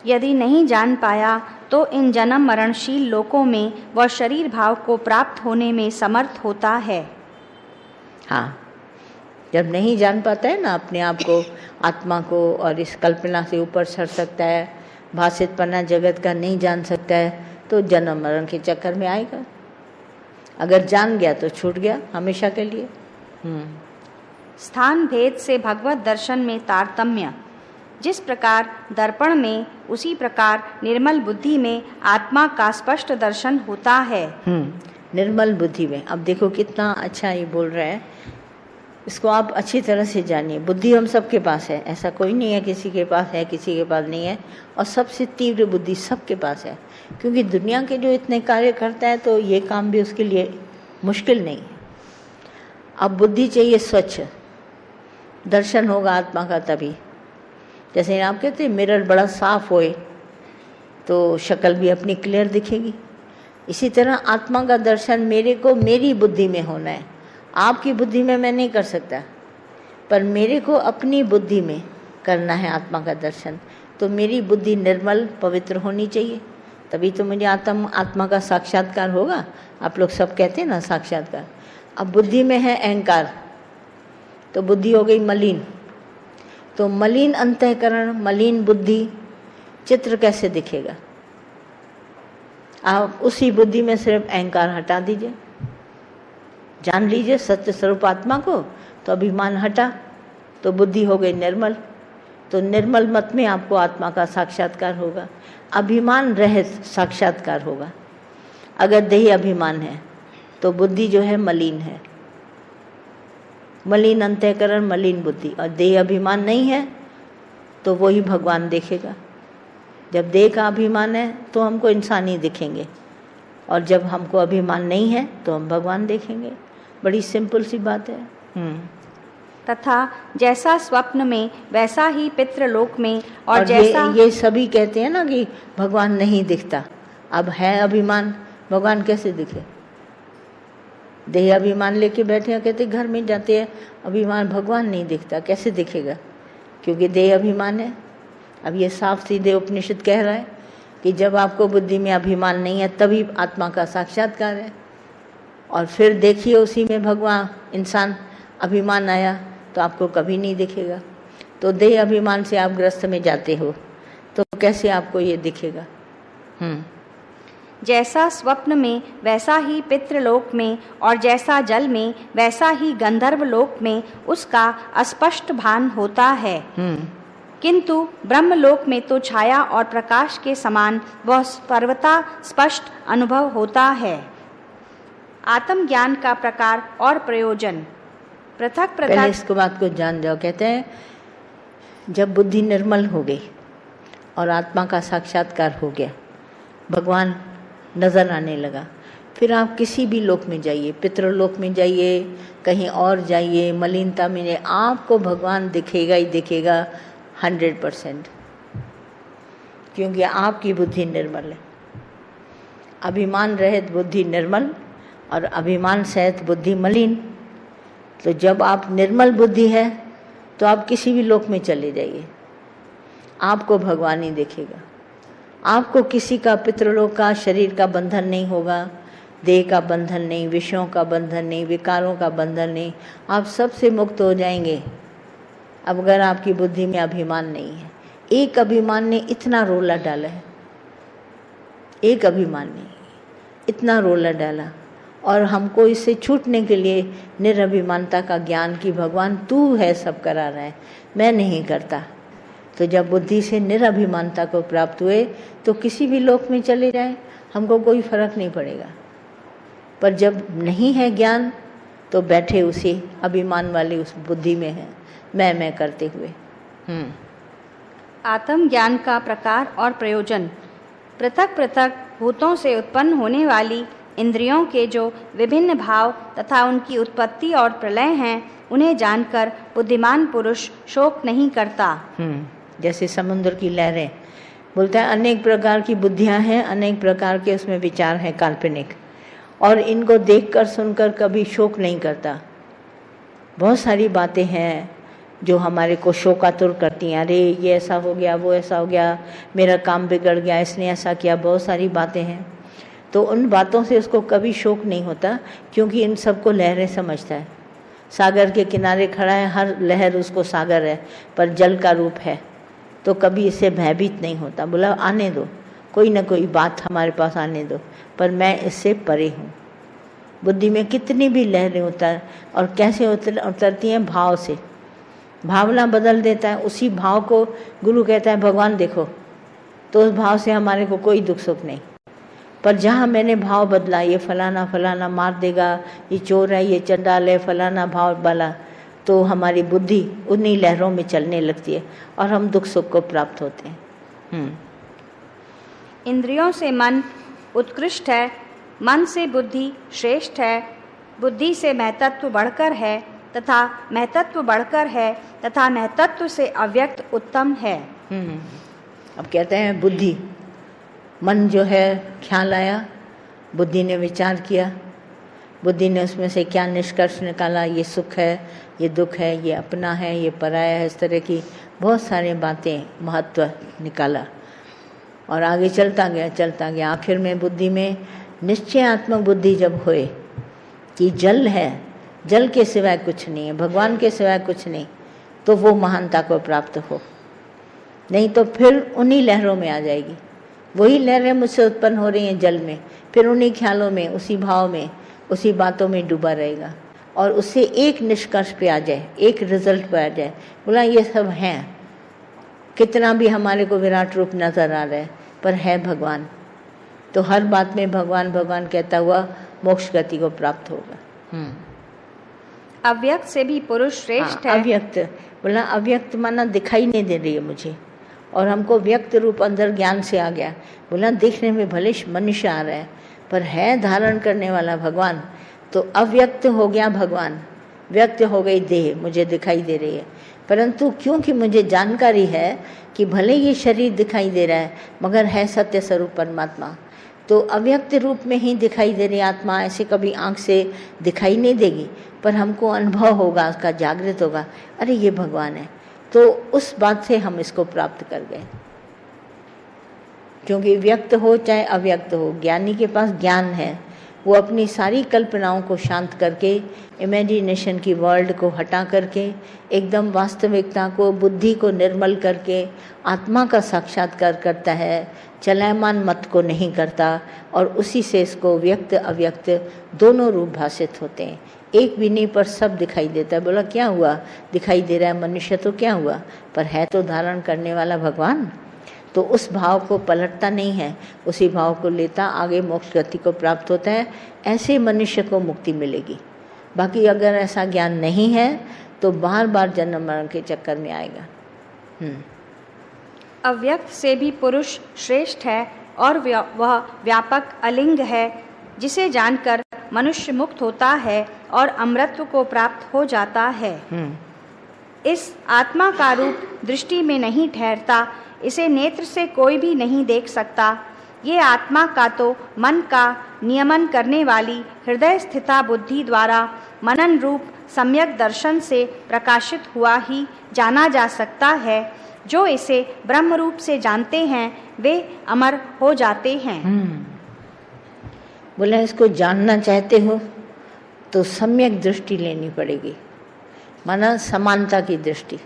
यदि नहीं जान पाया तो इन जन्म मरणशील लोकों में वह शरीर भाव को प्राप्त होने में समर्थ होता है। हाँ, जब नहीं जान पाता है ना अपने आप को, आत्मा को, और इस कल्पना से ऊपर चढ़ सकता है, भाषितपना जगत का नहीं जान सकता है, तो जन्म मरण के चक्कर में आएगा। अगर जान गया तो छूट गया हमेशा के लिए। स्थान भेद से भगवत दर्शन में तारतम्य। जिस प्रकार दर्पण में, उसी प्रकार निर्मल बुद्धि में आत्मा का स्पष्ट दर्शन होता है। निर्मल बुद्धि में। अब देखो कितना अच्छा ये बोल रहा है, इसको आप अच्छी तरह से जानिए। बुद्धि हम सबके पास है, ऐसा कोई नहीं है किसी के पास है किसी के पास नहीं है, और सबसे तीव्र बुद्धि सबके पास है, क्योंकि दुनिया के जो इतने कार्य करता है तो ये काम भी उसके लिए मुश्किल नहीं है। अब बुद्धि चाहिए स्वच्छ, दर्शन होगा आत्मा का तभी। जैसे आप कहते हैं मिरर बड़ा साफ होए तो शक्ल भी अपनी क्लियर दिखेगी, इसी तरह आत्मा का दर्शन मेरे को मेरी बुद्धि में होना है। आपकी बुद्धि में मैं नहीं कर सकता, पर मेरे को अपनी बुद्धि में करना है आत्मा का दर्शन। तो मेरी बुद्धि निर्मल पवित्र होनी चाहिए, तभी तो मुझे आत्मा का साक्षात्कार होगा। आप लोग सब कहते हैं ना साक्षात्कार। अब बुद्धि में है अहंकार, तो बुद्धि हो गई मलिन। तो मलिन अंतःकरण, मलिन बुद्धि, चित्र कैसे दिखेगा? आप उसी बुद्धि में सिर्फ अहंकार हटा दीजिए, जान लीजिए सत्य स्वरूप आत्मा को, तो अभिमान हटा, तो बुद्धि हो गई निर्मल। तो निर्मल मत में आपको आत्मा का साक्षात्कार होगा, अभिमान रहित साक्षात्कार होगा। अगर देही अभिमान है तो बुद्धि जो है मलिन है, मलिन अंतःकरण, मलिन बुद्धि। और देह अभिमान नहीं है तो वही भगवान देखेगा। जब देह का अभिमान है तो हमको इंसान ही दिखेंगे, और जब हमको अभिमान नहीं है तो हम भगवान देखेंगे। बड़ी सिंपल सी बात है। तथा जैसा स्वप्न में वैसा ही पितृलोक में, और जैसा ये सभी कहते हैं ना कि भगवान नहीं दिखता। अब है अभिमान, भगवान कैसे दिखे? देह अभिमान लेके बैठे हैं, कहते घर में जाते हैं अभिमान, भगवान नहीं दिखता, कैसे दिखेगा? क्योंकि देह अभिमान है। अब ये साफ सीधे उपनिषद कह रहा है कि जब आपको बुद्धि में अभिमान नहीं है तभी आत्मा का साक्षात्कार है। और फिर देखिए उसी में भगवान इंसान अभिमान आया तो आपको कभी नहीं दिखेगा। तो देह अभिमान से आप ग्रस्त में जाते हो तो कैसे आपको ये दिखेगा? जैसा स्वप्न में वैसा ही पितृलोक में, और जैसा जल में वैसा ही गंधर्व लोक में उसका अस्पष्ट भान होता है। किंतु ब्रह्मलोक में तो छाया और प्रकाश के समान वह सर्वथा स्पष्ट अनुभव होता है। आत्मज्ञान का प्रकार और प्रयोजन। पृथक पहले इसको बात को जान जाओ। कहते हैं जब बुद्धि निर्मल हो गई और आत्मा का साक्षात्कार हो गया, भगवान नजर आने लगा, फिर आप किसी भी लोक में जाइए, पितृलोक में जाइए, कहीं और जाइए, मलिनता में जाइए, आपको भगवान दिखेगा ही दिखेगा 100%, क्योंकि आपकी बुद्धि निर्मल है। अभिमान रहित बुद्धि निर्मल और अभिमान सहित बुद्धि मलिन। तो जब आप निर्मल बुद्धि है तो आप किसी भी लोक में चले जाइए, आपको भगवान ही दिखेगा। आपको किसी का पितृलोक का, शरीर का बंधन नहीं होगा, देह का बंधन नहीं, विषयों का बंधन नहीं, विकारों का बंधन नहीं, आप सबसे मुक्त हो जाएंगे। अब अगर आपकी बुद्धि में अभिमान नहीं है, एक अभिमान ने इतना रोला डाला है, एक अभिमान ने इतना रोला डाला, और हमको इससे छूटने के लिए निरभिमानता का ज्ञान कि भगवान तू है सब करा रहा है, मैं नहीं करता। तो जब बुद्धि से निरभिमानता को प्राप्त हुए तो किसी भी लोक में चले जाए हमको कोई फर्क नहीं पड़ेगा। पर जब नहीं है ज्ञान तो बैठे उसी अभिमान वाली उस बुद्धि में है, मैं करते हुए। आत्मज्ञान का प्रकार और प्रयोजन। पृथक पृथक भूतों से उत्पन्न होने वाली इंद्रियों के जो विभिन्न भाव तथा उनकी उत्पत्ति और प्रलय हैं, उन्हें जानकर बुद्धिमान पुरुष शोक नहीं करता। जैसे समुद्र की लहरें, बोलता है अनेक प्रकार की बुद्धियां हैं, अनेक प्रकार के उसमें विचार हैं काल्पनिक, और इनको देखकर सुनकर कभी शोक नहीं करता। बहुत सारी बातें हैं, जो हमारे को शोकातुर करती हैं। अरे ये ऐसा हो गया, वो ऐसा हो गया, मेरा काम बिगड़ गया, इसने ऐसा किया, बहुत सारी बातें हैं। तो उन बातों से उसको कभी शोक नहीं होता, क्योंकि इन सबको लहरें समझता है। सागर के किनारे खड़ा है, हर लहर उसको सागर है, पर जल का रूप है, तो कभी इससे भयभीत नहीं होता। बोला आने दो, कोई ना कोई बात हमारे पास आने दो, पर मैं इससे परे हूँ। बुद्धि में कितनी भी लहरें उतर, और कैसे उतरती हैं? भाव से। भावना बदल देता है, उसी भाव को गुरु कहता है भगवान देखो, तो उस भाव से हमारे को कोई दुख सुख नहीं। पर जहाँ मैंने भाव बदला, ये फलाना फलाना मार देगा, ये चोर है, ये चंडाल है, फलाना भाव वाला, तो हमारी बुद्धि उन्हीं लहरों में चलने लगती है और हम दुख सुख को प्राप्त होते हैं। इंद्रियों से मन उत्कृष्ट है, मन से बुद्धि श्रेष्ठ है, बुद्धि से महतत्व बढ़कर है तथा महतत्व बढ़कर है तथा महतत्व से अव्यक्त उत्तम है। अब कहते हैं बुद्धि, मन जो है ख्याल आया, बुद्धि ने विचार किया, बुद्धि ने उसमें से क्या निष्कर्ष निकाला, ये सुख है, ये दुख है, ये अपना है, ये पराया है, इस तरह की बहुत सारी बातें महत्व निकाला और आगे चलता गया। आखिर में बुद्धि में निश्चयात्मक बुद्धि जब होए कि जल है, जल के सिवाय कुछ नहीं है, भगवान के सिवाय कुछ नहीं, तो वो महानता को प्राप्त हो। नहीं तो फिर उन्हीं लहरों में आ जाएगी। वही लहरें मुझसे उत्पन्न हो रही हैं जल में, फिर उन्हीं ख्यालों में, उसी भाव में, उसी बातों में डूबा रहेगा और उससे एक निष्कर्ष पे आ जाए, एक रिजल्ट पे आ जाए। बोला ये सब हैं, कितना भी हमारे को विराट रूप नजर आ रहा है, पर है भगवान, तो हर बात में भगवान भगवान कहता हुआ मोक्ष गति को प्राप्त होगा। अव्यक्त से भी पुरुष श्रेष्ठ है। अव्यक्त, बोला अव्यक्त माना दिखाई नहीं दे रही है मुझे, और हमको व्यक्त रूप अंदर ज्ञान से आ गया। बोला देखने में भले मनुष्य आ रहा है, पर है धारण करने वाला भगवान। तो अव्यक्त हो गया भगवान, व्यक्त हो गई देह, मुझे दिखाई दे रही है, परंतु क्योंकि मुझे जानकारी है कि भले ये शरीर दिखाई दे रहा है, मगर है सत्य स्वरूप परमात्मा, तो अव्यक्त रूप में ही दिखाई दे रही आत्मा ऐसे कभी आंख से दिखाई नहीं देगी, पर हमको अनुभव होगा, उसका जागृत होगा, अरे ये भगवान है। तो उस बात से हम इसको प्राप्त कर गए, क्योंकि व्यक्त हो चाहे अव्यक्त हो, ज्ञानी के पास ज्ञान है। वो अपनी सारी कल्पनाओं को शांत करके, इमेजिनेशन की वर्ल्ड को हटा करके, एकदम वास्तविकता को, बुद्धि को निर्मल करके आत्मा का साक्षात्कार करता है, चलायमान मत को नहीं करता, और उसी से इसको व्यक्त अव्यक्त दोनों रूप भाषित होते हैं। एक भी नहीं, पर सब दिखाई देता है। बोला क्या हुआ? दिखाई दे रहा है मनुष्य, तो क्या हुआ, पर है तो धारण करने वाला भगवान। तो उस भाव को पलटता नहीं है, उसी भाव को लेता आगे मोक्ष गति को प्राप्त होता है। ऐसे मनुष्य को मुक्ति मिलेगी। बाकी अगर ऐसा ज्ञान नहीं है तो बार बार जन्म मरण के चक्कर में आएगा। अव्यक्त से भी पुरुष श्रेष्ठ है और वह व्यापक अलिंग है, जिसे जानकर मनुष्य मुक्त होता है और अमृतत्व को प्राप्त हो जाता है। इस आत्मा का रूप दृष्टि में नहीं ठहरता, इसे नेत्र से कोई भी नहीं देख सकता। ये आत्मा का तो मन का नियमन करने वाली हृदय स्थिता बुद्धि द्वारा मनन रूप सम्यक दर्शन से प्रकाशित हुआ ही जाना जा सकता है। जो इसे ब्रह्म रूप से जानते हैं वे अमर हो जाते हैं। बोला इसको जानना चाहते हो तो सम्यक दृष्टि लेनी पड़ेगी, माना समानता की दृष्टि।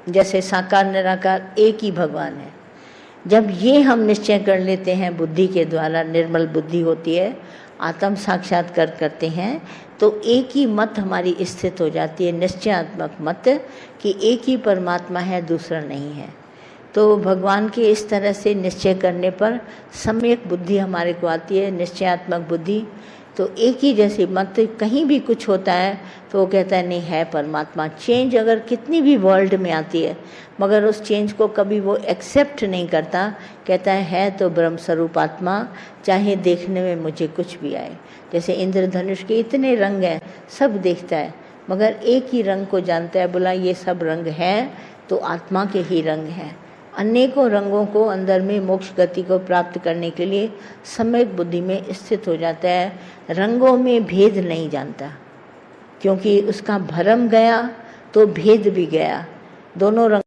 जैसे साकार निराकार एक ही भगवान है। जब ये हम निश्चय कर लेते हैं बुद्धि के द्वारा, निर्मल बुद्धि होती है, आत्म साक्षात्कार करते हैं, तो एक ही मत हमारी स्थित हो जाती है, निश्चयात्मक मत कि एक ही परमात्मा है, दूसरा नहीं है। तो भगवान के इस तरह से निश्चय करने पर सम्यक बुद्धि हमारे को आती है, निश्चयात्मक बुद्धि। तो एक ही जैसी मत, कहीं भी कुछ होता है तो वो कहता है नहीं है परमात्मा। चेंज अगर कितनी भी वर्ल्ड में आती है, मगर उस चेंज को कभी वो एक्सेप्ट नहीं करता, कहता है तो ब्रह्म स्वरूप आत्मा, चाहे देखने में मुझे कुछ भी आए। जैसे इंद्रधनुष के इतने रंग हैं, सब देखता है, मगर एक ही रंग को जानता है। बोला ये सब रंग हैं तो आत्मा के ही रंग हैं। अनेकों रंगों को अंदर में मोक्ष गति को प्राप्त करने के लिए सम्यक बुद्धि में स्थित हो जाता है। रंगों में भेद नहीं जानता, क्योंकि उसका भरम गया तो भेद भी गया। दोनों रंग